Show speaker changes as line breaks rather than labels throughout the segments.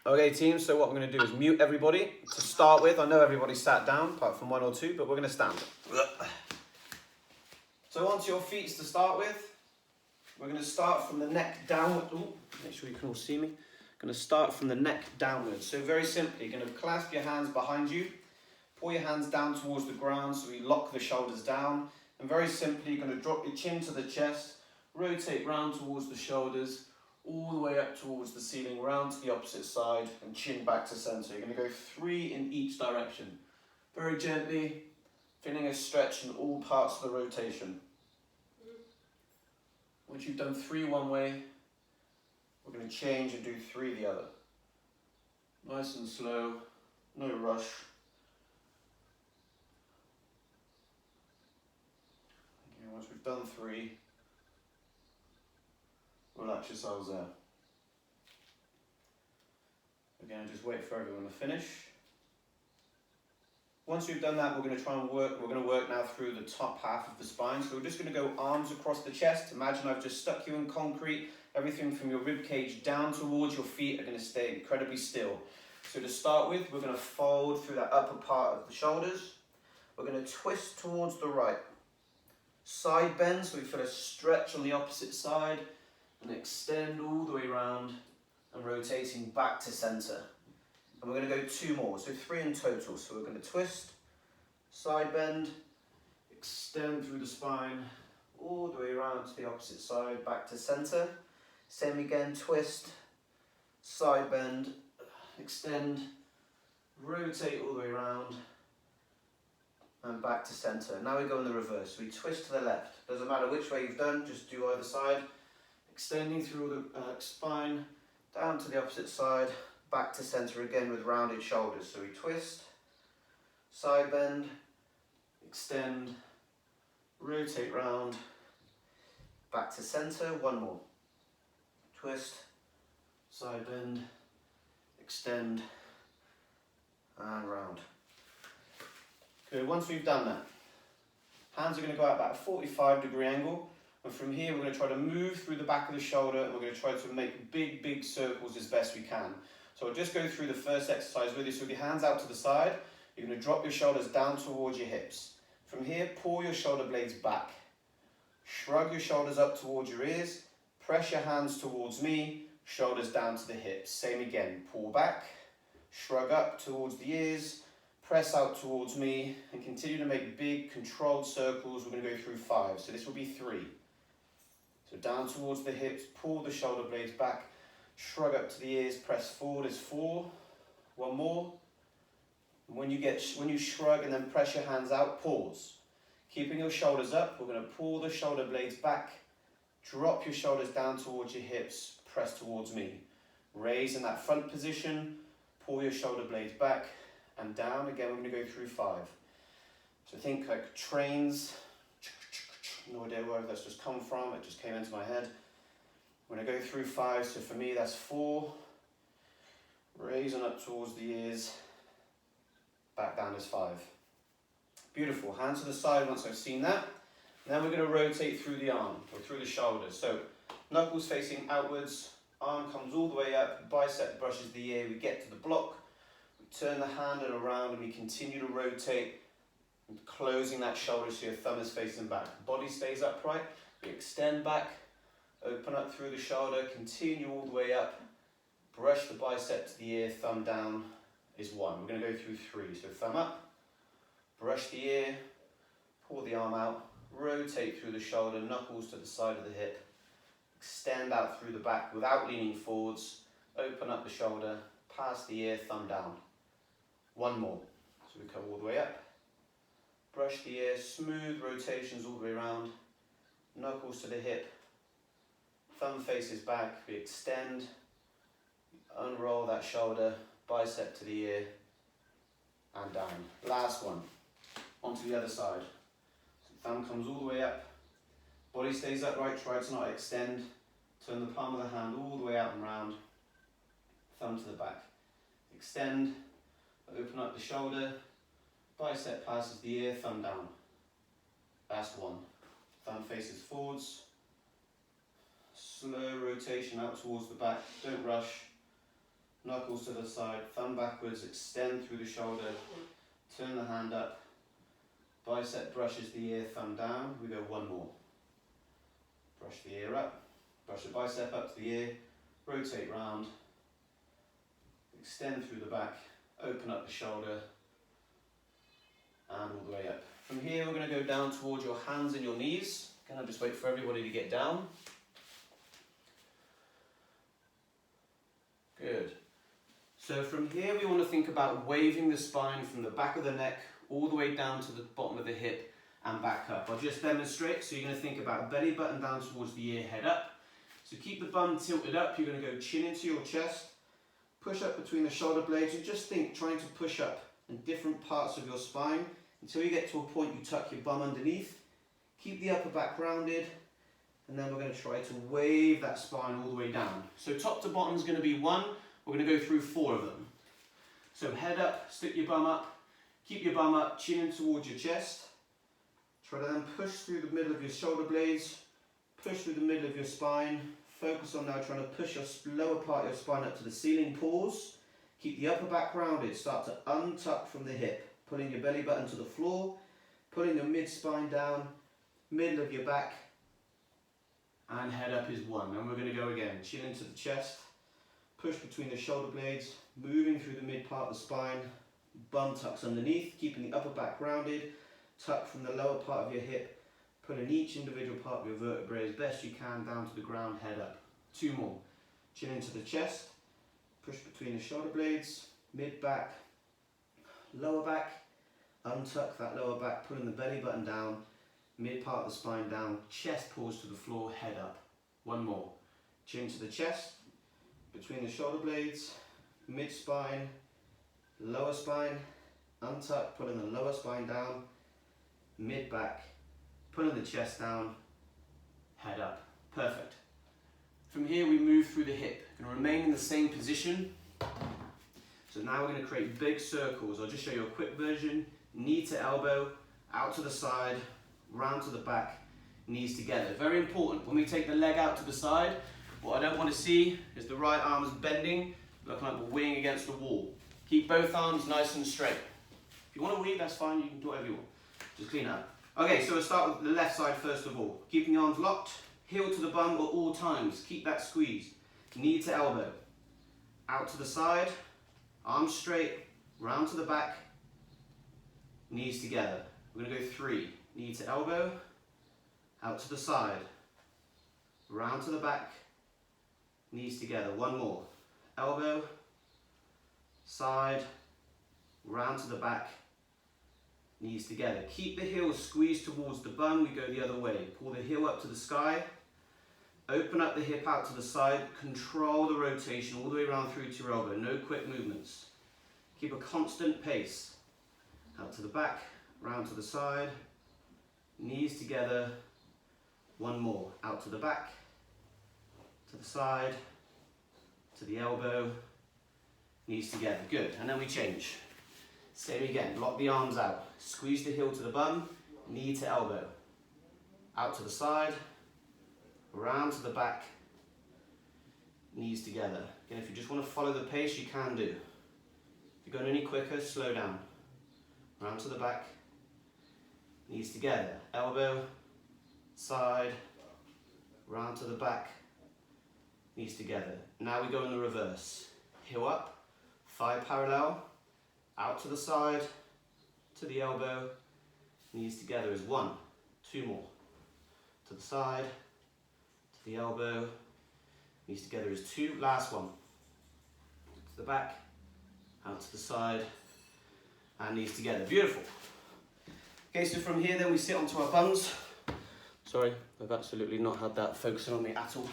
Okay team, so what I'm going to do is mute everybody to start with. I know everybody sat down, apart from one or two, but we're going to stand. So onto your feet to start with. We're going to start from the neck downward. Ooh, make sure you can all see me. Going to start from the neck downwards. So very simply, you're going to clasp your hands behind you. Pull your hands down towards the ground so we lock the shoulders down. And very simply, you're going to drop your chin to the chest, rotate round towards the shoulders, all the way up towards the ceiling, round to the opposite side, and chin back to center. You're going to go 3 in each direction. Very gently, feeling a stretch in all parts of the rotation. Once you've done 3 one way, we're going to change and do 3 the other. Nice and slow, no rush. Okay, once we've done 3, relax yourselves there. Again, just wait for everyone to finish. Once we've done that, we're going to work now through the top half of the spine. So we're just going to go arms across the chest. Imagine I've just stuck you in concrete. Everything from your rib cage down towards your feet are going to stay incredibly still. So to start with, we're going to fold through that upper part of the shoulders. We're going to twist towards the right. Side bend, so we feel a stretch on the opposite side, and extend all the way around and rotating back to center. And we're going to go 2 more, so 3 in total. So we're going to twist, side bend, extend through the spine, all the way around to the opposite side, back to center. Same again, twist, side bend, extend, rotate all the way around, and back to center. Now we go in the reverse. We twist to the left. Doesn't matter which way you've done, just do either side. Extending through the spine, down to the opposite side, back to center again with rounded shoulders. So we twist, side bend, extend, rotate round, back to center. 1 more. Twist, side bend, extend, and round. Good, once we've done that, hands are going to go out about a 45-degree angle. And from here, we're going to try to move through the back of the shoulder, and we're going to try to make big circles as best we can. So I'll just go through the first exercise with you. So with your hands out to the side, you're going to drop your shoulders down towards your hips. From here, pull your shoulder blades back. Shrug your shoulders up towards your ears. Press your hands towards me, shoulders down to the hips. Same again, pull back, shrug up towards the ears, press out towards me, and continue to make big controlled circles. We're going to go through 5. So this will be 3. So down towards the hips, pull the shoulder blades back, shrug up to the ears, press forward is 4. 1 more. When you shrug and then press your hands out, pause. Keeping your shoulders up, we're going to pull the shoulder blades back, drop your shoulders down towards your hips, press towards me. Raise in that front position, pull your shoulder blades back and down. Again, we're going to go through 5. So think like trains. No idea where that's just come from, it just came into my head. I'm going to go through 5, so for me that's 4. Raising up towards the ears, back down is 5. Beautiful, hands to the side once I've seen that. Then we're going to rotate through the arm, or through the shoulders. So knuckles facing outwards, arm comes all the way up, bicep brushes the ear, we get to the block, we turn the hand and around and we continue to rotate, closing that shoulder so your thumb is facing back. Body stays upright, we extend back, open up through the shoulder, continue all the way up, brush the bicep to the ear, thumb down is 1. We're going to go through 3. So thumb up, brush the ear, pull the arm out, rotate through the shoulder, knuckles to the side of the hip, extend out through the back without leaning forwards, open up the shoulder, past the ear, thumb down. 1 more. So we come all the way up, brush the ear, smooth rotations all the way around, knuckles to the hip, thumb faces back, we extend, unroll that shoulder, bicep to the ear, and down. Last one, onto the other side. So thumb comes all the way up, body stays upright, try to not extend, turn the palm of the hand all the way out and round, thumb to the back. Extend, open up the shoulder, bicep passes the ear, thumb down. Last one. Thumb faces forwards. Slow rotation out towards the back. Don't rush. knuckles to the side, thumb backwards, extend through the shoulder, turn the hand up, bicep brushes the ear, thumb down, we go one more. Brush the ear up, brush the bicep up to the ear, rotate round, extend through the back, open up the shoulder, and all the way up. From here we're going to go down towards your hands and your knees. Can I just wait for everybody to get down? Good. So from here we want to think about waving the spine from the back of the neck all the way down to the bottom of the hip and back up. I'll just demonstrate. So you're going to think about belly button down towards the ear, head up. So keep the bum tilted up. You're going to go chin into your chest, push up between the shoulder blades, and just think trying to push up in different parts of your spine until you get to a point you tuck your bum underneath. Keep the upper back rounded, and then we're going to try to wave that spine all the way down. So top to bottom is going to be 1. We're going to go through 4 of them. So head up, stick your bum up, keep your bum up, chin in towards your chest. Try to then push through the middle of your shoulder blades, push through the middle of your spine. Focus on now trying to push your lower part of your spine up to the ceiling. Pause. Keep the upper back rounded. Start to untuck from the hip, pulling your belly button to the floor, pulling your mid spine down, middle of your back, and head up is 1. And we're going to go again. Chin into the chest, push between the shoulder blades, moving through the mid part of the spine, bum tucks underneath, keeping the upper back rounded, tuck from the lower part of your hip, pulling each individual part of your vertebrae as best you can down to the ground, head up. 2 more. Chin into the chest, push between the shoulder blades, mid back, lower back, untuck that lower back, pulling the belly button down, mid part of the spine down, chest pulls to the floor, head up. 1 more. Chin to the chest, between the shoulder blades, mid spine, lower spine, untuck, pulling the lower spine down, mid back, pulling the chest down, head up. Perfect. From here we move through the hip. Going to remain in the same position. So now we're going to create big circles. I'll just show you a quick version. Knee to elbow, out to the side, round to the back, knees together. Very important, when we take the leg out to the side, what I don't want to see is the right arm is bending, looking like we're winging against the wall. Keep both arms nice and straight. If you want to weave, that's fine, you can do whatever you want. Just clean up. Okay, so we'll start with the left side first of all. Keeping the arms locked, heel to the bum at all times. Keep that squeeze. Knee to elbow. Out to the side, arms straight, round to the back, knees together. We're going to go 3. Knee to elbow, out to the side, round to the back, knees together. 1 more. Elbow, side, round to the back, knees together. Keep the heels squeezed towards the bum. We go the other way. Pull the heel up to the sky. Open up the hip out to the side. Control the rotation all the way around through to your elbow. No quick movements. Keep a constant pace. Out to the back, round to the side, knees together. 1 more. Out to the back, to the side, to the elbow, knees together. Good. And then we change. Same again. Lock the arms out. Squeeze the heel to the bum, knee to elbow. Out to the side, round to the back, knees together. Again, if you just want to follow the pace, you can do. If you're going any quicker, slow down. Round to the back, knees together. Elbow, side, round to the back, knees together. Now we go in the reverse. Heel up, thigh parallel, out to the side, to the elbow, knees together is 1. 2 more. To the side, to the elbow, knees together is 2. Last one. To the back, out to the side, and knees together. Beautiful. Okay, so from here then we sit onto our bums. Sorry, I've absolutely not had that focusing on me at all.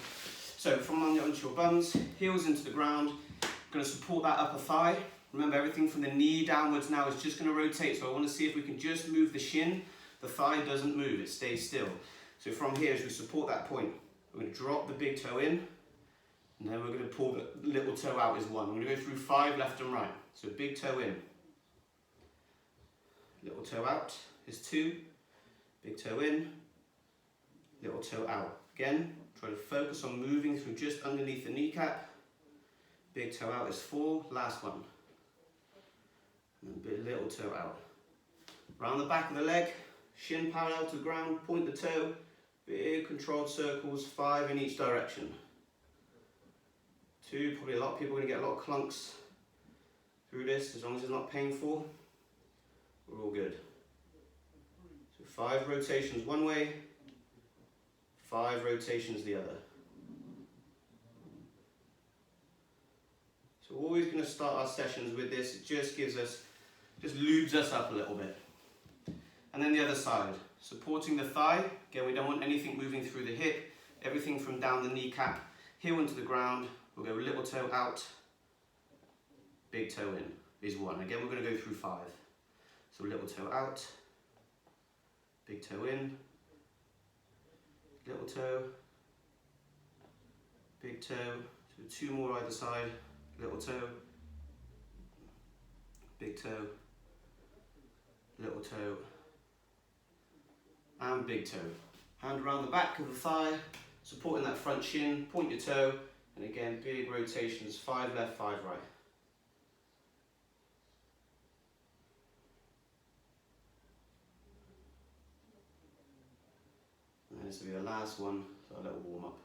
So from onto your bums, heels into the ground. Going to support that upper thigh. Remember, everything from the knee downwards now is just going to rotate. So I want to see if we can just move the shin. The thigh doesn't move, it stays still. So from here, as we support that point, we're going to drop the big toe in, and then we're going to pull the little toe out is 1. We're going to go through 5 left and right. So big toe in, little toe out is 2, big toe in, little toe out. Again, try to focus on moving through just underneath the kneecap, Big toe out is 4, last one. And then little toe out. Round the back of the leg, shin parallel to the ground, point the toe, big controlled circles, 5 in each direction. 2, probably a lot of people are going to get a lot of clunks through this, as long as it's not painful, we're all good. So 5 rotations one way, 5 rotations the other. So we're always going to start our sessions with this. It just lubes us up a little bit. And then the other side, supporting the thigh. Again, we don't want anything moving through the hip, everything from down the kneecap, heel into the ground. We'll go little toe out, big toe in is 1. Again, we're going to go through 5. So little toe out, big toe in, little toe, big toe, so 2 more either side, little toe, big toe, little toe, and big toe. Hand around the back of the thigh, supporting that front shin, point your toe, and again, big rotations, 5 left, 5 right. And this will be the last one, so a little warm up.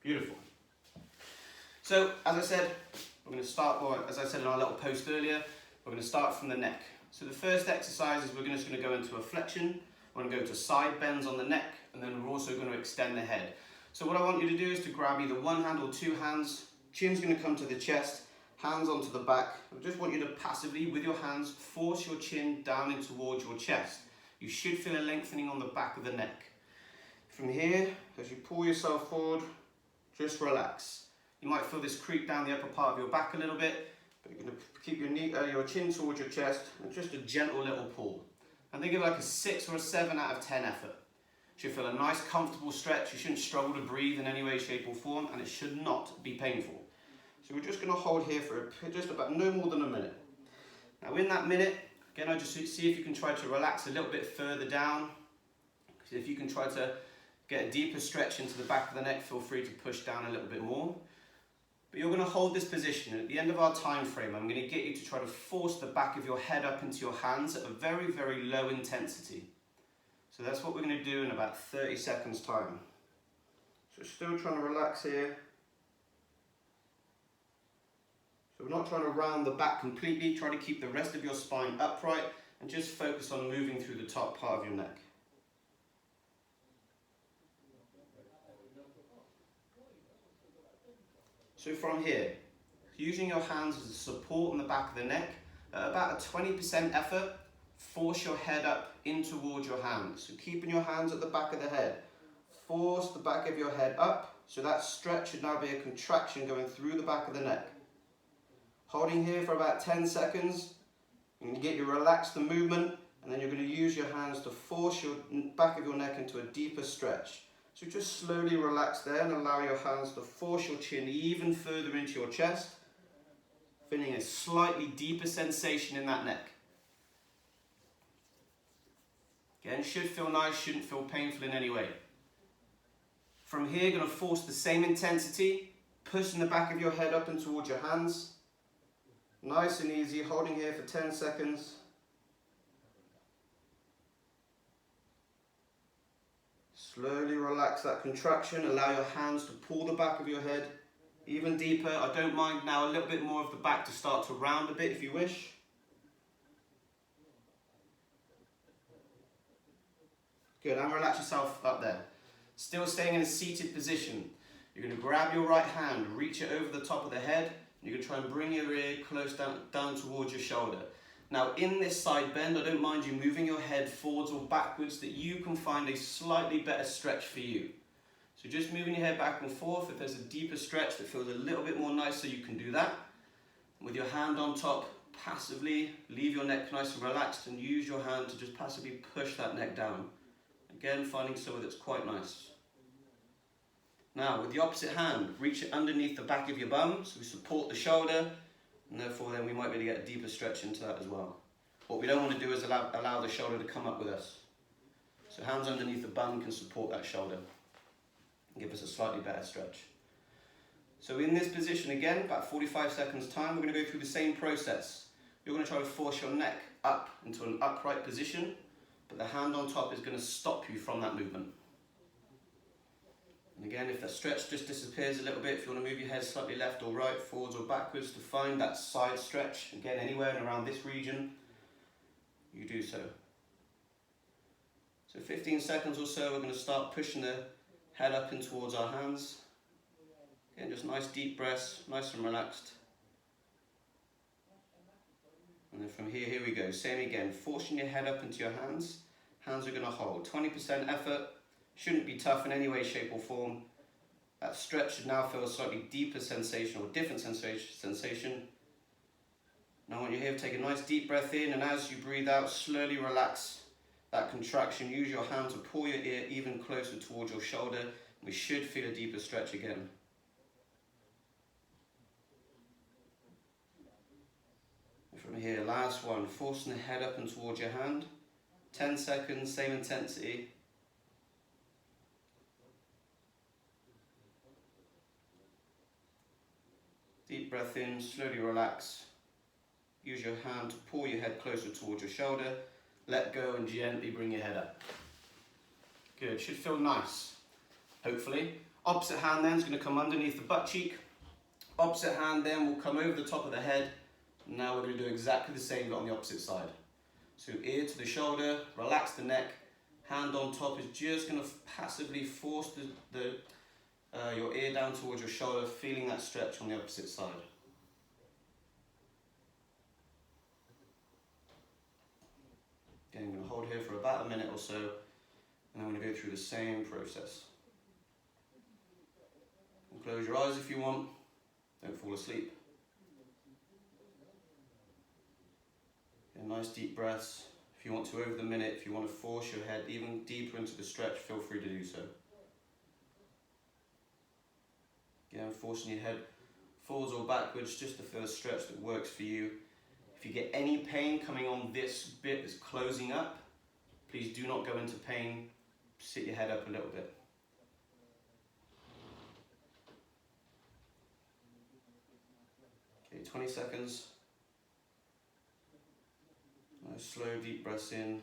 Beautiful. So, as I said, we're going to start, or as I said in our little post earlier, we're going to start from the neck. So the first exercise is we're just going to go into a flexion, we're going to go to side bends on the neck, and then we're also going to extend the head. So what I want you to do is to grab either one hand or 2 hands, chin's going to come to the chest, hands onto the back. I just want you to passively, with your hands, force your chin down in towards your chest. You should feel a lengthening on the back of the neck. From here, as you pull yourself forward, just relax. You might feel this creep down the upper part of your back a little bit, but you're going to keep your chin towards your chest and just a gentle little pull. And think of like a 6 or a 7 out of 10 effort. You should feel a nice comfortable stretch. You shouldn't struggle to breathe in any way, shape or form, and it should not be painful. So we're just going to hold here for just about no more than a minute. Now in that minute, again, I just see if you can try to relax a little bit further down. If you can try to get a deeper stretch into the back of the neck, feel free to push down a little bit more. But you're going to hold this position, and at the end of our time frame, I'm going to get you to try to force the back of your head up into your hands at a very, very low intensity. So that's what we're going to do in about 30 seconds time. So still trying to relax here. So we're not trying to round the back completely, try to keep the rest of your spine upright and just focus on moving through the top part of your neck. So from here, using your hands as a support on the back of the neck, at about a 20% effort, force your head up in towards your hands. So keeping your hands at the back of the head, force the back of your head up, so that stretch should now be a contraction going through the back of the neck. Holding here for about 10 seconds, you can get you relaxed the movement, and then you're going to use your hands to force your back of your neck into a deeper stretch. So just slowly relax there and allow your hands to force your chin even further into your chest, feeling a slightly deeper sensation in that neck. Again, should feel nice, shouldn't feel painful in any way. From here, you're going to force the same intensity, pushing the back of your head up and towards your hands. Nice and easy, holding here for 10 seconds. Slowly relax that contraction, allow your hands to pull the back of your head even deeper. I don't mind now a little bit more of the back to start to round a bit if you wish. Good, and relax yourself up there. Still staying in a seated position. You're going to grab your right hand, reach it over the top of the head, and you're going to try and bring your ear close down towards your shoulder. Now in this side bend, I don't mind you moving your head forwards or backwards that you can find a slightly better stretch for you. So just moving your head back and forth, if there's a deeper stretch that feels a little bit more nicer, you can do that. With your hand on top, passively leave your neck nice and relaxed and use your hand to just passively push that neck down. Again, finding somewhere that's quite nice. Now with the opposite hand, reach it underneath the back of your bum, so we support the shoulder, and therefore then we might be able to get a deeper stretch into that as well. What we don't want to do is allow the shoulder to come up with us. So hands underneath the bum can support that shoulder. and give us a slightly better stretch. So in this position again, about 45 seconds time, we're going to go through the same process. You're going to try to force your neck up into an upright position, but the hand on top is going to stop you from that movement. And again, if that stretch just disappears a little bit, if you want to move your head slightly left or right, forwards or backwards to find that side stretch, again, anywhere and around this region, you do so. So 15 seconds or so, we're going to start pushing the head up in towards our hands. Again, just nice deep breaths, nice and relaxed. And then from here, here we go. Same again, forcing your head up into your hands. Hands are going to hold. 20% effort. Shouldn't be tough in any way, shape or form. That stretch should now feel a slightly deeper sensation or different sensation. Now I want you here to take a nice deep breath in, and as you breathe out, slowly relax that contraction. Use your hand to pull your ear even closer towards your shoulder. We should feel a deeper stretch again. From here, last one, forcing the head up and towards your hand. 10 seconds, same intensity. Deep breath in, slowly relax. Use your hand to pull your head closer towards your shoulder. Let go and gently bring your head up. Good, should feel nice, hopefully. Opposite hand then is going to come underneath the butt cheek. Opposite hand then will come over the top of the head. Now we're going to do exactly the same but on the opposite side. So ear to the shoulder, relax the neck. Hand on top is just going to passively force your ear down towards your shoulder, feeling that stretch on the opposite side. Again, I'm going to hold here for about a minute or so, and I'm going to go through the same process. And close your eyes if you want, don't fall asleep. And nice deep breaths. If you want to over the minute, if you want to force your head even deeper into the stretch, feel free to do so. Again, forcing your head forwards or backwards, just the first stretch that works for you. If you get any pain coming on this bit that's closing up, please do not go into pain. Sit your head up a little bit. Okay, 20 seconds. Nice slow deep breaths in,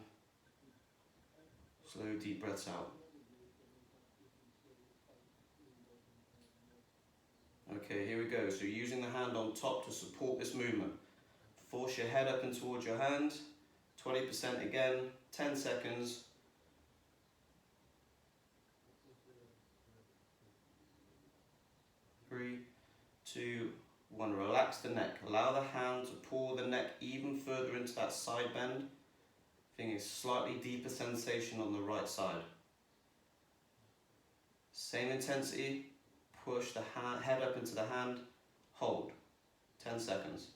slow deep breaths out. Okay, here we go. So using the hand on top to support this movement. Force your head up and towards your hand. 20% again, 10 seconds. Three, two, one. Relax the neck. Allow the hand to pull the neck even further into that side bend. Feeling a slightly deeper sensation on the right side. Same intensity. Push the head up into the hand. Hold. 10 seconds.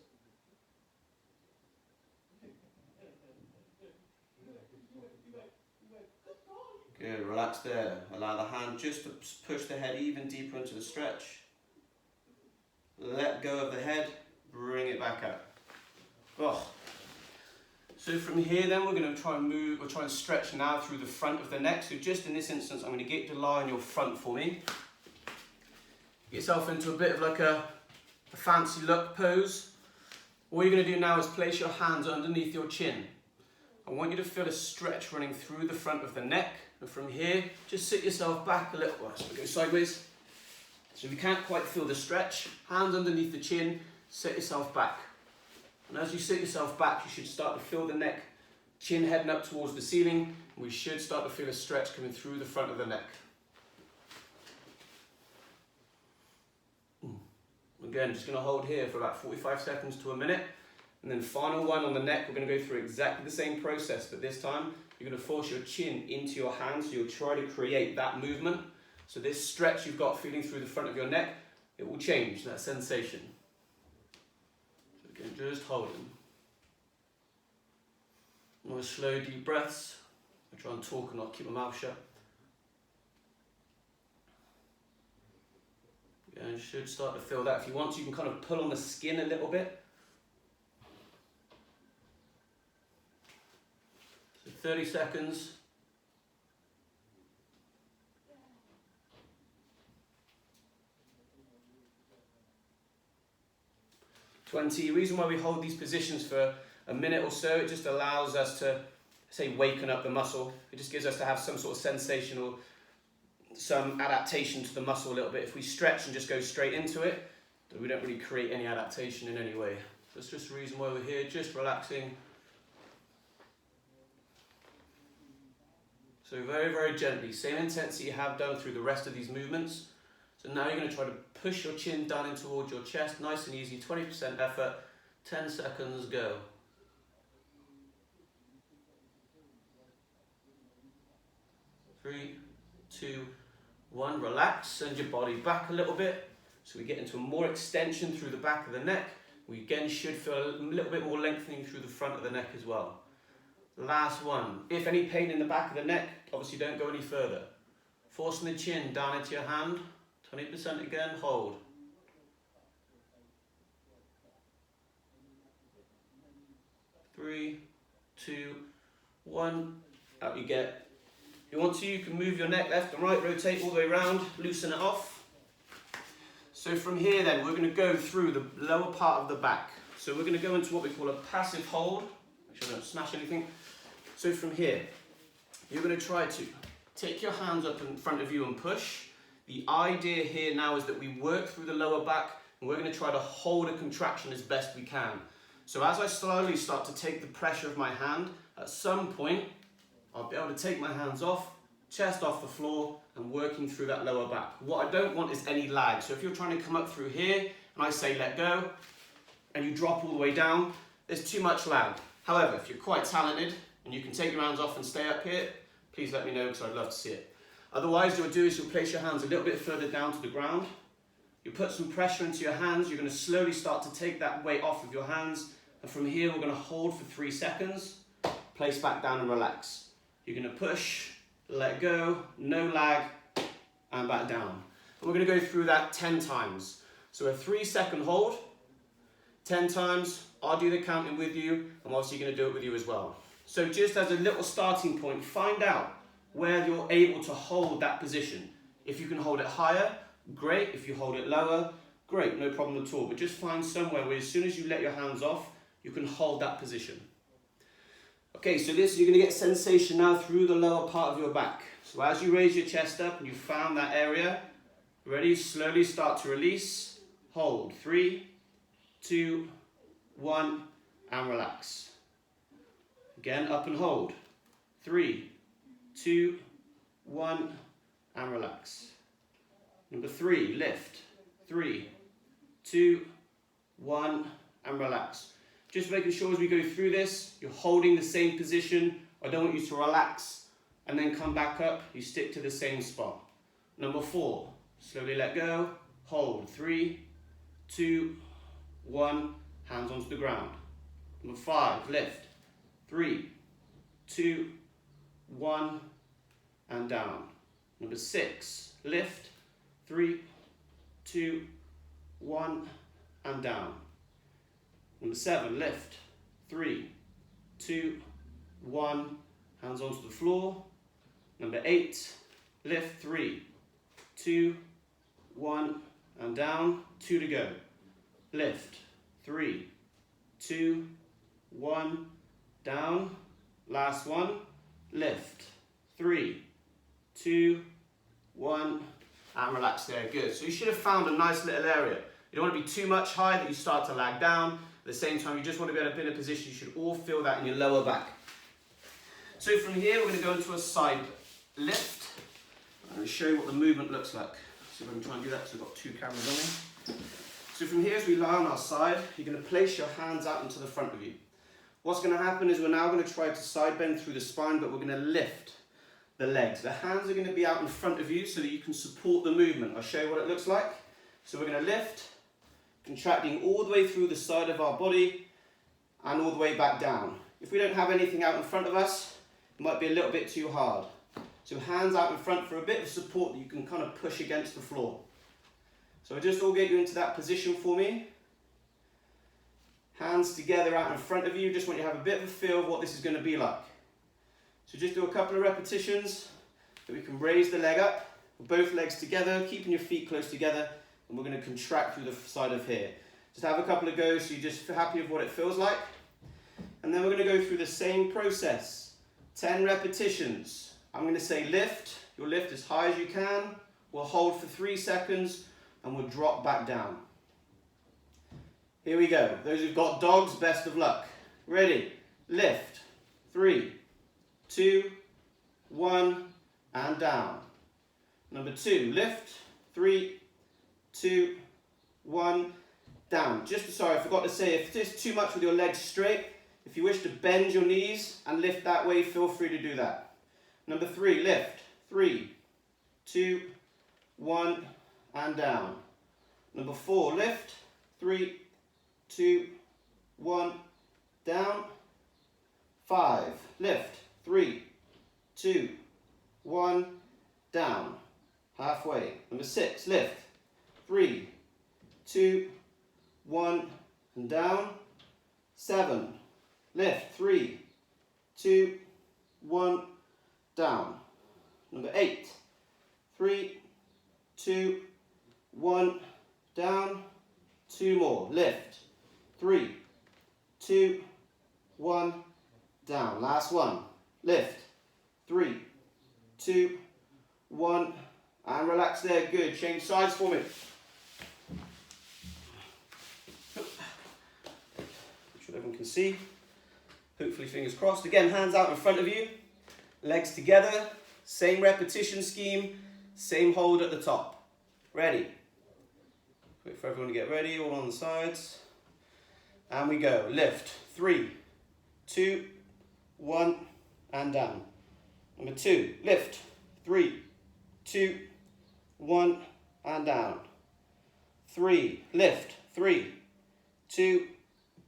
Good, relax there. Allow the hand just to push the head even deeper into the stretch. Let go of the head, bring it back up. Oh. So from here then we're going to try and move, or try and stretch now through the front of the neck. So just in this instance I'm going to get you to lie on your front for me. Get yourself into a bit of like a fancy look pose. All you're going to do now is place your hands underneath your chin. I want you to feel a stretch running through the front of the neck. And from here, just sit yourself back a little. Well, so we go sideways. So if you can't quite feel the stretch, hands underneath the chin, sit yourself back. And as you sit yourself back, you should start to feel the neck, chin heading up towards the ceiling. And we should start to feel a stretch coming through the front of the neck. Again, just going to hold here for about 45 seconds to a minute. And then final one on the neck, we're going to go through exactly the same process, but this time you're going to force your chin into your hands, so you'll try to create that movement. So this stretch you've got feeling through the front of your neck, it will change that sensation. So again, just holding. Nice slow deep breaths. I try and talk and not keep my mouth shut. And you should start to feel that. If you want to, you can kind of pull on the skin a little bit. So 30 seconds. 20. The reason why we hold these positions for a minute or so, it just allows us to, say, waken up the muscle. It just gives us to have some sort of sensation or some adaptation to the muscle a little bit. If we stretch and just go straight into it, then we don't really create any adaptation in any way. That's just the reason why we're here, just relaxing. So very, very gently, same intensity you have done through the rest of these movements. So now you're going to try to push your chin down in towards your chest, nice and easy, 20% effort, 10 seconds, go. 3, 2, 1, relax, send your body back a little bit. So we get into more extension through the back of the neck. We again should feel a little bit more lengthening through the front of the neck as well. Last one. If any pain in the back of the neck, obviously don't go any further. Forcing the chin down into your hand. 20% again, hold. Three, 2, 1. Out you get. If you want to, you can move your neck left and right, rotate all the way around, loosen it off. So from here then, we're going to go through the lower part of the back. So we're going to go into what we call a passive hold. Make sure I don't smash anything. So from here, you're going to try to take your hands up in front of you and push. The idea here now is that we work through the lower back and we're going to try to hold a contraction as best we can. So as I slowly start to take the pressure of my hand, at some point, I'll be able to take my hands off, chest off the floor, and working through that lower back. What I don't want is any lag. So if you're trying to come up through here, and I say let go, and you drop all the way down, there's too much lag. However, if you're quite talented, and you can take your hands off and stay up here, please let me know because I'd love to see it. Otherwise, what you'll do is you'll place your hands a little bit further down to the ground. You put some pressure into your hands. You're going to slowly start to take that weight off of your hands. And from here, we're going to hold for 3 seconds, place back down and relax. You're going to push, let go, no lag, and back down. And we're going to go through that 10 times. So a 3-second hold, 10 times. I'll do the counting with you, and I'm obviously going to do it with you as well. So just as a little starting point, find out where you're able to hold that position. If you can hold it higher, great. If you hold it lower, great, no problem at all. But just find somewhere where as soon as you let your hands off, you can hold that position. Okay, so you're going to get sensation now through the lower part of your back. So as you raise your chest up and you found that area, ready, slowly start to release, hold, 3, 2, 1, and relax. Again, up and hold, 3, 2, 1, and relax. Number 3, lift, 3, 2, 1, and relax. Just making sure as we go through this, you're holding the same position. I don't want you to relax and then come back up. You stick to the same spot. Number 4, slowly let go, hold, 3, 2, 1, hands onto the ground. Number 5, lift, 3, 2, 1, and down. Number 6, lift, 3, 2, 1, and down. Number 7, lift, 3, 2, 1, hands onto the floor. Number 8, lift, 3, 2, 1, and down. 2 to go. Lift, 3, 2, 1, down. Last one, lift, 3, 2, 1, and relax there. Good. So you should have found a nice little area. You don't want to be too much high that you start to lag down. At the same time, you just want to be able to be in a position. You should all feel that in your lower back. So from here, we're going to go into a side lift. I'm going to show you what the movement looks like. So I'm going to try and do that because I've got 2 cameras on me. So from here, as we lie on our side, you're going to place your hands out into the front of you. What's going to happen is we're now going to try to side bend through the spine, but we're going to lift the legs. The hands are going to be out in front of you so that you can support the movement. I'll show you what it looks like. So we're going to lift, contracting all the way through the side of our body and all the way back down. If we don't have anything out in front of us, it might be a little bit too hard. So hands out in front for a bit of support that you can kind of push against the floor. So just all get you into that position for me. Hands together out in front of you. Just want you to have a bit of a feel of what this is going to be like. So just do a couple of repetitions that we can raise the leg up, both legs together, keeping your feet close together, and we're going to contract through the side of here. Just have a couple of goes so you're just happy with what it feels like. And then we're going to go through the same process. 10 repetitions. I'm going to say lift. You'll lift as high as you can. We'll hold for 3 seconds and we'll drop back down. Here we go. Those who've got dogs, best of luck. Ready? Lift. 3, 2, 1, and down. Number 2, lift. 3, 2, 1, down. Sorry, I forgot to say, if it's too much with your legs straight, if you wish to bend your knees and lift that way, feel free to do that. Number 3, lift. 3, 2, 1, and down. Number 4, lift. 3, 2, 1, down. 5, lift. 3, 2, 1, down. Halfway. Number 6, lift. 3, 2, 1, and down. 7, lift. 3, 2, 1, down. Number 8, 3, 2, 1, down. 2 more. Lift. 3, 2, 1, down. Last one. Lift. 3, 2, 1, and relax there. Good. Change sides for me. Make sure everyone can see. Hopefully, fingers crossed. Again, hands out in front of you. Legs together. Same repetition scheme. Same hold at the top. Ready. Wait for everyone to get ready. All on the sides. And we go. Lift. 3, 2, 1, and down. Number 2. Lift. 3, 2, 1, and down. 3, lift. 3, 2,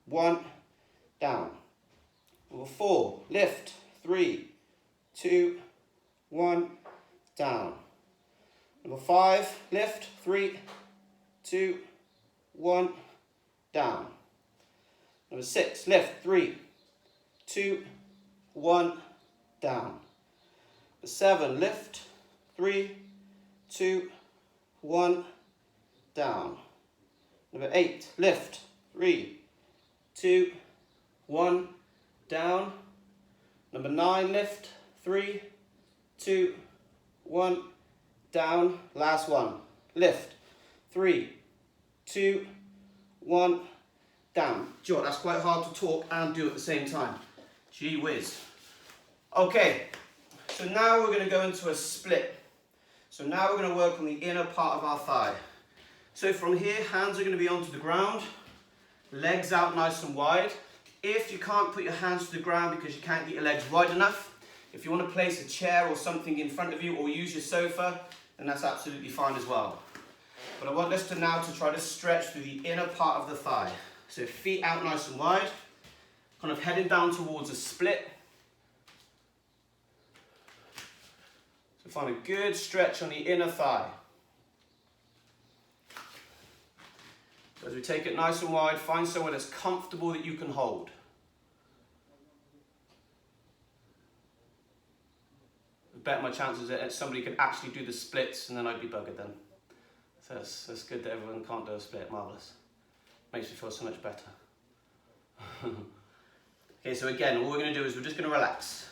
1, down. Number 4, lift. 3, 2, 1, down. Number 5, lift. 3, 2, 1, down. Number 6, lift. 3, 2, 1, down. Number 7, lift. 3, 2, 1, down. Number 8, lift. 3, 2, 1, down. Number 9, lift. 3, 2, 1, down. Last one. Lift. 3, 2, 1, down. Sure, that's quite hard to talk and do at the same time. Gee whiz. Okay, so now we're going to go into a split. So now we're going to work on the inner part of our thigh. So from here, hands are going to be onto the ground, legs out nice and wide. If you can't put your hands to the ground because you can't get your legs wide enough, if you want to place a chair or something in front of you or use your sofa, then that's absolutely fine as well. But I want us to now try to stretch through the inner part of the thigh. So feet out nice and wide, kind of heading down towards a split. So find a good stretch on the inner thigh. So as we take it nice and wide, find somewhere that's comfortable that you can hold. I bet my chances that somebody could actually do the splits and then I'd be buggered then. So that's good that everyone can't do a split, marvellous. Makes me feel so much better. Okay, so again, all we're going to do is we're just going to relax.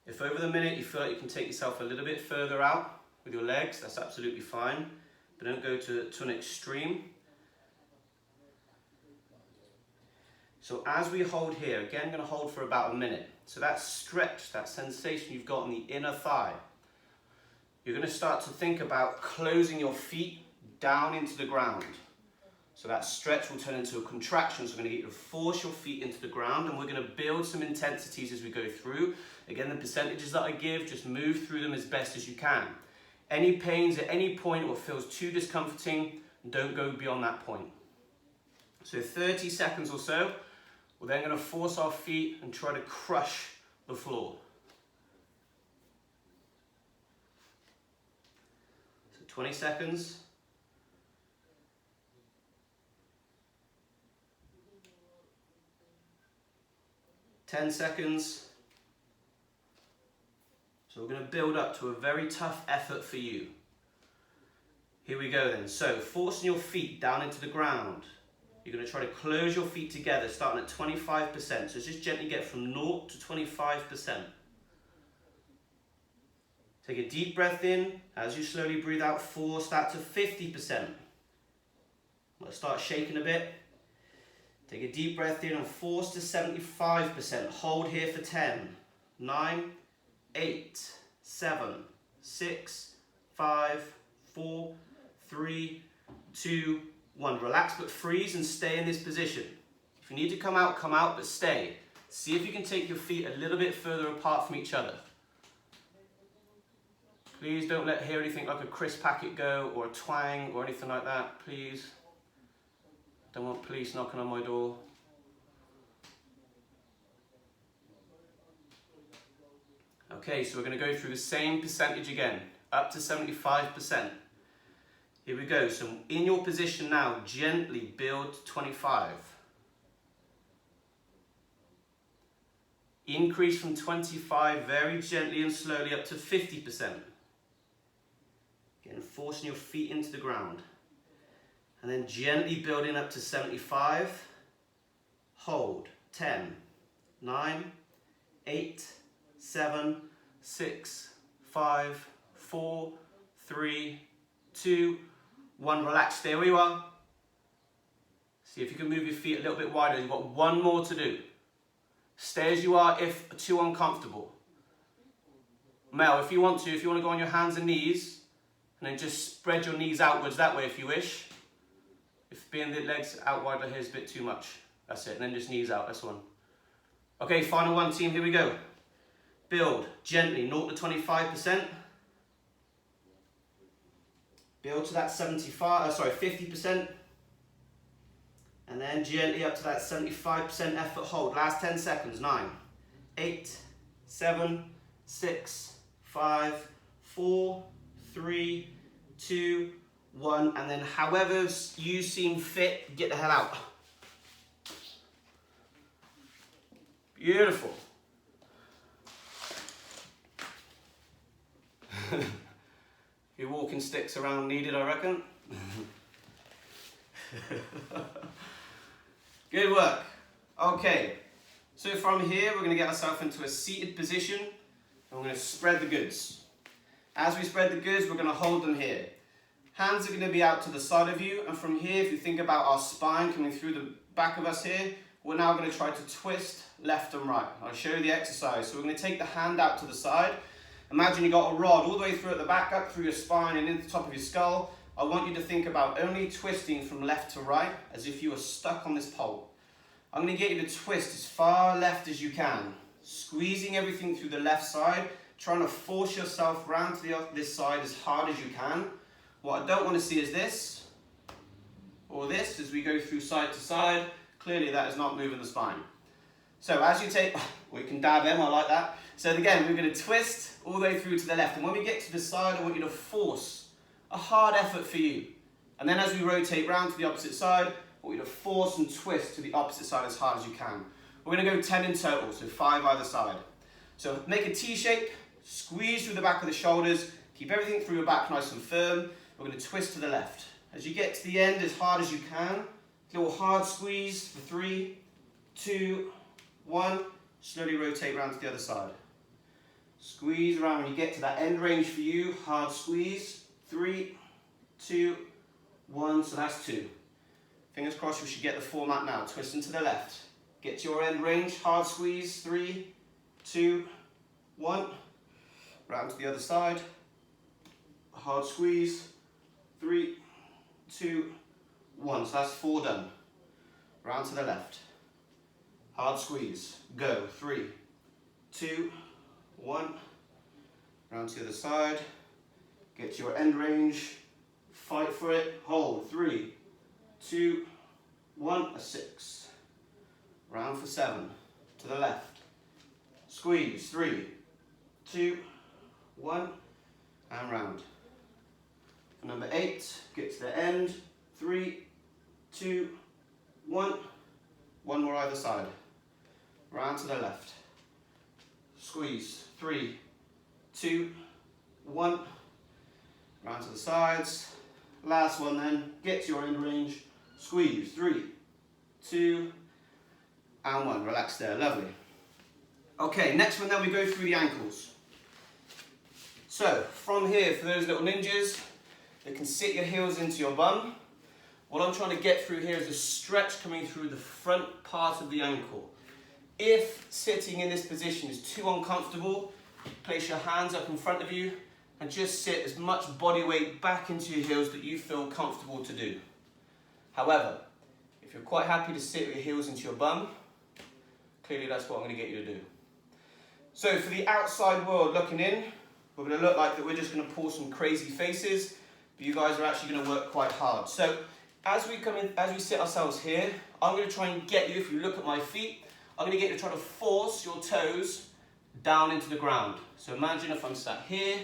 If over the minute you feel like you can take yourself a little bit further out with your legs, that's absolutely fine. But don't go to an extreme. So as we hold here, again, I'm going to hold for about a minute. So that stretch, that sensation you've got in the inner thigh, you're going to start to think about closing your feet down into the ground. So that stretch will turn into a contraction. So we're going to get you to force your feet into the ground, and we're going to build some intensities as we go through. Again, the percentages that I give, just move through them as best as you can. Any pains at any point or feels too discomforting, don't go beyond that point. So 30 seconds or so, we're then going to force our feet and try to crush the floor. So 20 seconds. 10 seconds. So we're going to build up to a very tough effort for you. Here we go then. So forcing your feet down into the ground. You're going to try to close your feet together, starting at 25%. So just gently get from 0 to 25%. Take a deep breath in. As you slowly breathe out, force that to 50%. Let's start shaking a bit. Take a deep breath in and force to 75%. Hold here for 10, 9, 8, 7, 6, 5, 4, 3, 2, 1. Relax but freeze and stay in this position. If you need to come out, but stay. See if you can take your feet a little bit further apart from each other. Please don't hear anything like a crisp packet go or a twang or anything like that, please. Don't want police knocking on my door. Okay, so we're going to go through the same percentage again, up to 75%. Here we go. So in your position now, gently build to 25. Increase from 25 very gently and slowly up to 50%. Again, forcing your feet into the ground. And then gently building up to 75. Hold. 10, 9, 8, 7, 6, 5, 4, 3, 2, 1. Relax. Stay where you are. See if you can move your feet a little bit wider. You've got one more to do. Stay as you are if too uncomfortable. Mel, if you want to go on your hands and knees, and then just spread your knees outwards that way if you wish. If being the legs out wider here is a bit too much. That's it. And then just knees out. That's one. Okay, final one, team. Here we go. Build gently, 0 to 25%. Build to that 50%. And then gently up to that 75% effort hold. Last 10 seconds. 9, 8, 7, 6, 5, 4, 3, 2, 1. And then however you seem fit, get the hell out. Beautiful. Your walking sticks around needed, I reckon. Good work. Okay, so from here we're going to get ourselves into a seated position and we're going to spread the goods. As we spread the goods, we're going to hold them here. Hands are going to be out to the side of you, and from here, if you think about our spine coming through the back of us here, we're now going to try to twist left and right. I'll show you the exercise. So we're going to take the hand out to the side. Imagine you got a rod all the way through at the back, up through your spine and into the top of your skull. I want you to think about only twisting from left to right as if you were stuck on this pole. I'm going to get you to twist as far left as you can, squeezing everything through the left side, trying to force yourself round to this side as hard as you can. What I don't want to see is this, or this, as we go through side to side. Clearly that is not moving the spine. So as you take, we can dab them, I like that. So again, we're going to twist all the way through to the left. And when we get to the side, I want you to force a hard effort for you. And then as we rotate round to the opposite side, I want you to force and twist to the opposite side as hard as you can. We're going to go 10 in total, so 5 either side. So make a T shape, squeeze through the back of the shoulders, keep everything through your back nice and firm. We're going to twist to the left. As you get to the end as hard as you can, a little hard squeeze for 3, 2, 1. Slowly rotate round to the other side. Squeeze around when you get to that end range for you. Hard squeeze. 3, 2, 1. So that's 2. Fingers crossed we should get the format now. Twisting to the left. Get to your end range. Hard squeeze. 3, 2, 1. Round to the other side. Hard squeeze. 3, 2, 1. So that's 4 done. Round to the left. Hard squeeze. Go. 3, 2, 1. Round to the other side. Get to your end range. Fight for it. Hold. 3, 2, 1. A 6. Round for 7. To the left. Squeeze. 3, 2, 1. And round. For number 8. Get to the end. 3, 2, 1. One more either side. Round to the left. Squeeze. 3, 2, 1. Round to the sides. Last one then. Get to your end range. Squeeze. 3, 2, and 1. Relax there, lovely. Okay, next one then we go through the ankles. So, from here, for those little ninjas, they can sit your heels into your bum. What I'm trying to get through here is a stretch coming through the front part of the ankle. If sitting in this position is too uncomfortable, place your hands up in front of you and just sit as much body weight back into your heels that you feel comfortable to do. However, if you're quite happy to sit with your heels into your bum, clearly that's what I'm going to get you to do. So for the outside world looking in, we're going to look like that we're just going to pull some crazy faces, but you guys are actually going to work quite hard. So as we come in, as we sit ourselves here, I'm going to try and get you, if you look at my feet, I'm going to get you to try to force your toes down into the ground. So imagine if I'm sat here,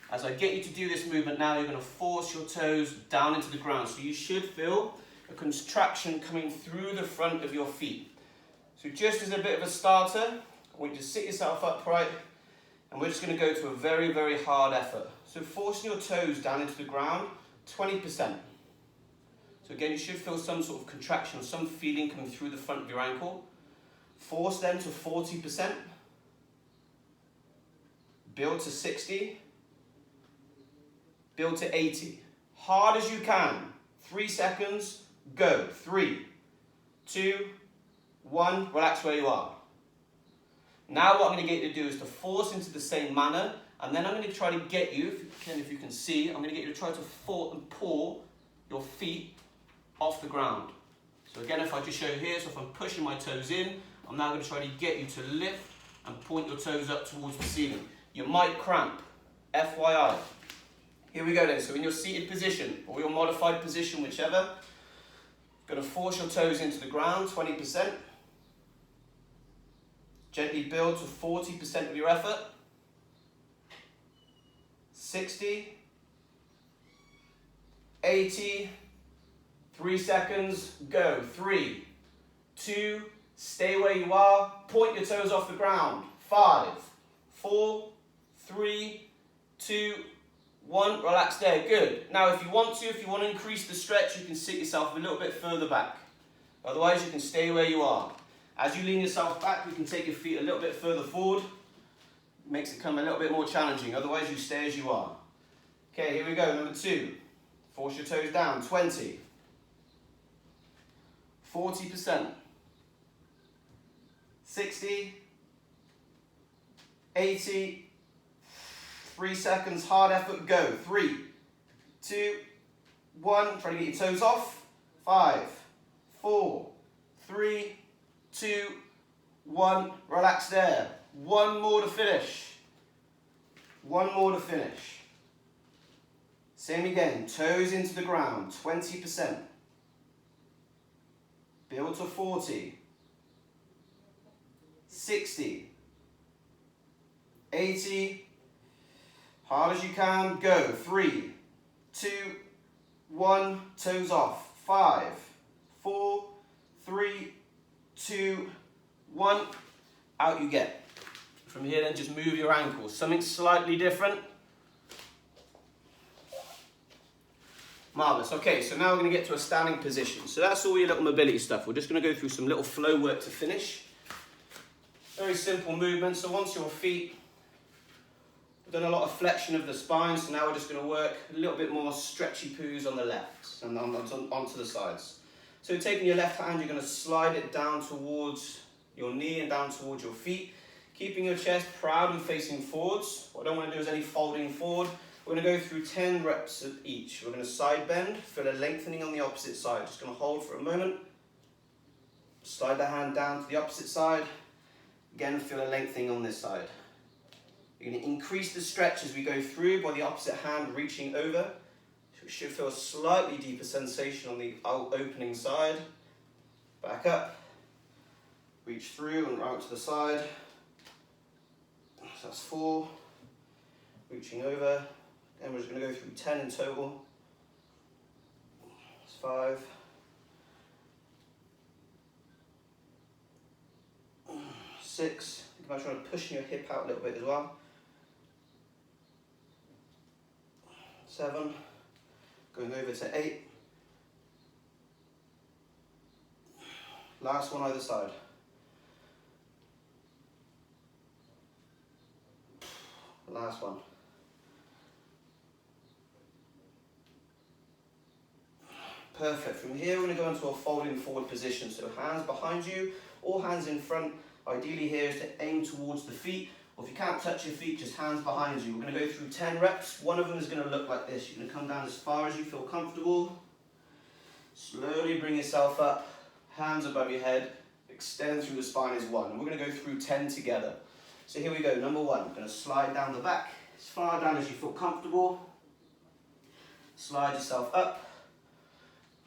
as I get you to do this movement now, you're going to force your toes down into the ground. So you should feel a contraction coming through the front of your feet. So just as a bit of a starter, I want you to sit yourself upright, and we're just going to go to a very, very hard effort. So forcing your toes down into the ground, 20%. So again, you should feel some sort of contraction, some feeling coming through the front of your ankle. Force them to 40%. Build to 60. Build to 80. Hard as you can. 3 seconds, go. 3, 2, 1, relax where you are. Now what I'm going to get you to do is to force into the same manner, and then I'm going to try to get you, if you can see, I'm going to get you to try to pull your feet off the ground. So again, if I just show you here, so if I'm pushing my toes in, I'm now going to try to get you to lift and point your toes up towards the ceiling. You might cramp, FYI. Here we go then, so in your seated position, or your modified position, whichever, going to force your toes into the ground, 20%. Gently build to 40% of your effort. 60, 80, 3 seconds, go. 3, 2, stay where you are, point your toes off the ground. 5, 4, 3, 2, 1, relax there, good. Now if you want to increase the stretch, you can sit yourself a little bit further back. Otherwise you can stay where you are. As you lean yourself back, you can take your feet a little bit further forward. Makes it come a little bit more challenging, otherwise you stay as you are. Okay, here we go, number 2. Force your toes down, 20. 40%. 60. 80. 3 seconds, hard effort, go. 3, 2, 1, try to get your toes off. 5, 4, 3, 2, 1, relax there. 1 more to finish. 1 more to finish. Same again, toes into the ground, 20%. Build to 40. 60. 80. Hard as you can, go. 3, 2, 1, toes off. 5, 4, 3, 2, 1, out you get. From here then just move your ankles, something slightly different. Marvellous, okay, so now we're going to get to a standing position. So that's all your little mobility stuff. We're just going to go through some little flow work to finish. Very simple movement, so once your feet, we've done a lot of flexion of the spine, so now we're just going to work a little bit more stretchy poos on the left and onto the sides. So taking your left hand, you're going to slide it down towards your knee and down towards your feet, keeping your chest proud and facing forwards. What I don't want to do is any folding forward. We're going to go through 10 reps of each. We're going to side bend, feel a lengthening on the opposite side. Just going to hold for a moment. Slide the hand down to the opposite side. Again, feel a lengthening on this side. You're going to increase the stretch as we go through by the opposite hand reaching over. We should feel a slightly deeper sensation on the opening side. Back up. Reach through and out to the side. So that's 4. Reaching over. And we're just going to go through 10 in total. That's 5. 6. Think about trying to push your hip out a little bit as well. 7. Going over to 8. Last one either side. Last one. Perfect. From here, we're going to go into a folding forward position. So hands behind you or hands in front. Ideally here is to aim towards the feet. Or if you can't touch your feet, just hands behind you. We're going to go through 10 reps. One of them is going to look like this. You're going to come down as far as you feel comfortable. Slowly bring yourself up. Hands above your head. Extend through the spine is 1. And we're going to go through 10 together. So here we go. Number 1. I'm going to slide down the back. As far down as you feel comfortable. Slide yourself up.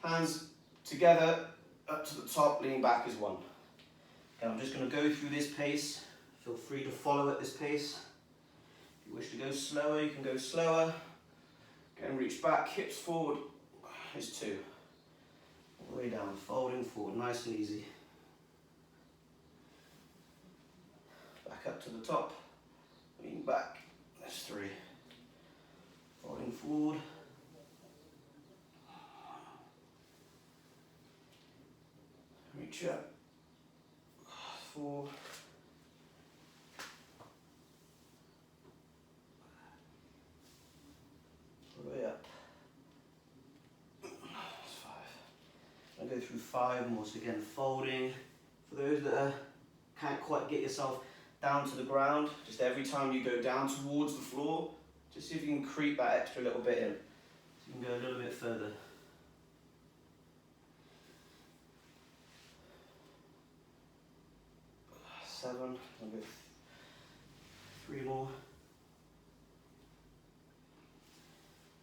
Hands together, up to the top, lean back is 1. Okay, I'm just going to go through this pace. Feel free to follow at this pace. If you wish to go slower, you can go slower. Again, reach back, hips forward is 2. All the way down, folding forward, nice and easy. Back up to the top, lean back, that's 3. Folding forward. Reach up, 4, all the way up, that's 5. I'll go through 5 more, so again folding. For those that can't quite get yourself down to the ground, just every time you go down towards the floor, just see if you can creep that extra little bit in, so you can go a little bit further. 7, I'll go 3 more.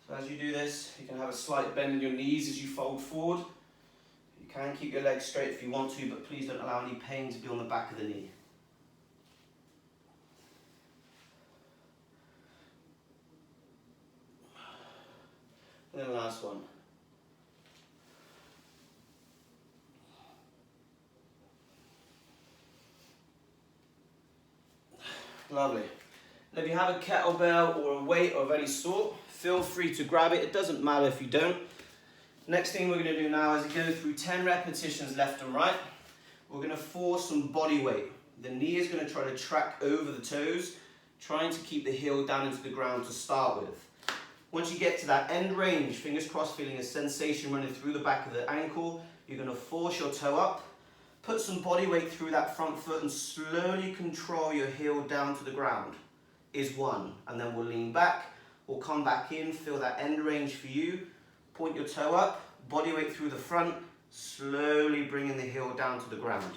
So as you do this, you can have a slight bend in your knees as you fold forward. You can keep your legs straight if you want to, but please don't allow any pain to be on the back of the knee. And then the last one. Lovely. And if you have a kettlebell or a weight of any sort, feel free to grab it. It doesn't matter if you don't. Next thing we're going to do now is go through 10 repetitions left and right. We're going to force some body weight. The knee is going to try to track over the toes, trying to keep the heel down into the ground to start with. Once you get to that end range, fingers crossed, feeling a sensation running through the back of the ankle, you're going to force your toe up. Put some body weight through that front foot and slowly control your heel down to the ground is 1. And then we'll lean back, we'll come back in, feel that end range for you. Point your toe up, body weight through the front, slowly bringing the heel down to the ground.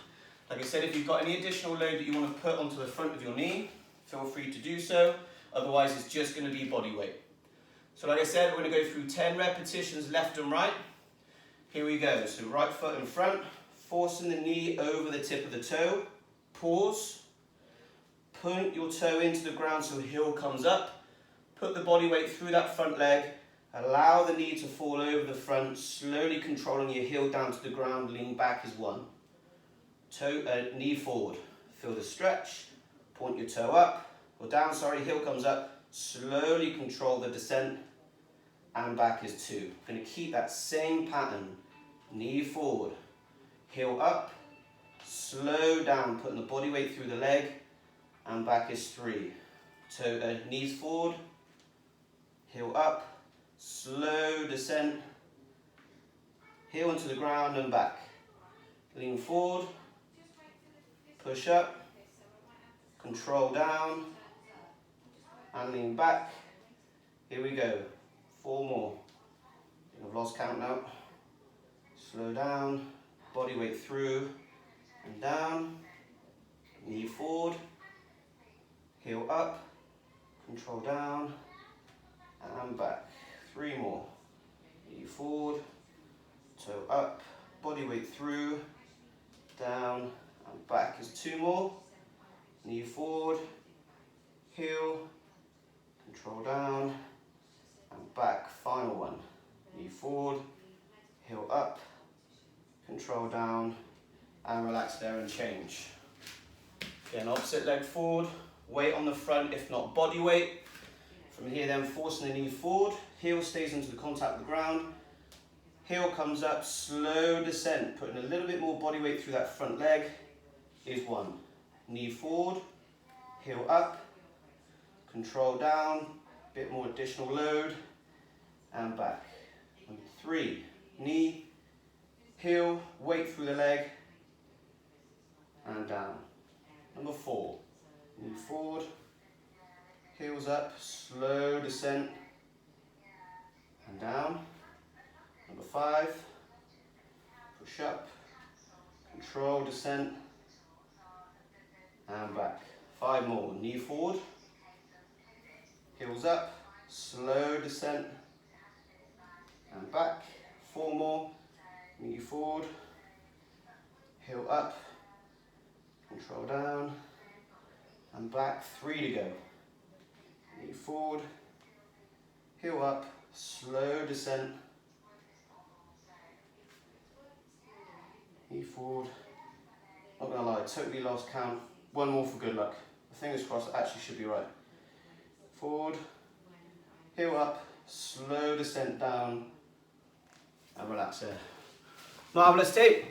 Like I said, if you've got any additional load that you want to put onto the front of your knee, feel free to do so. Otherwise, it's just going to be body weight. So like I said, we're going to go through 10 repetitions left and right. Here we go. So right foot in front. Forcing the knee over the tip of the toe, pause, point your toe into the ground so the heel comes up, put the body weight through that front leg, allow the knee to fall over the front, slowly controlling your heel down to the ground, lean back is 1. Knee forward, feel the stretch, point your toe up, or down, sorry, heel comes up, slowly control the descent, and back is 2. Going to keep that same pattern, knee forward, heel up, slow down, putting the body weight through the leg, and back is 3. Knees forward, heel up, slow descent, heel into the ground and back. Lean forward, push up, control down, and lean back. Here we go, 4 more. I've lost count now. Slow down. Body weight through and down, knee forward, heel up, control down, and back. 3 more. Knee forward, toe up, body weight through, down, and back is 2 more. Knee forward, heel, control down, and back. Final one. Knee forward, heel up, control down, and relax there and change. Again, opposite leg forward, weight on the front, if not body weight. From here then, forcing the knee forward, heel stays into the contact with the ground, heel comes up, slow descent, putting a little bit more body weight through that front leg is 1. Knee forward, heel up, control down, bit more additional load, and back. Number 3, knee, heel, weight through the leg, and down. Number 4, knee forward, heels up, slow descent, and down. Number 5, push up, control descent, and back. 5 more, knee forward, heels up, slow descent, and back. 4 more, knee forward, heel up, control down, and back. 3 to go. Knee forward, heel up, slow descent, knee forward. Not gonna lie, totally lost count. 1 more for good luck. Fingers crossed, it actually should be right. Forward, heel up, slow descent down, and relax there. Marvellous tape.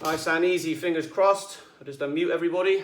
Nice and easy, fingers crossed. I'll just unmute everybody.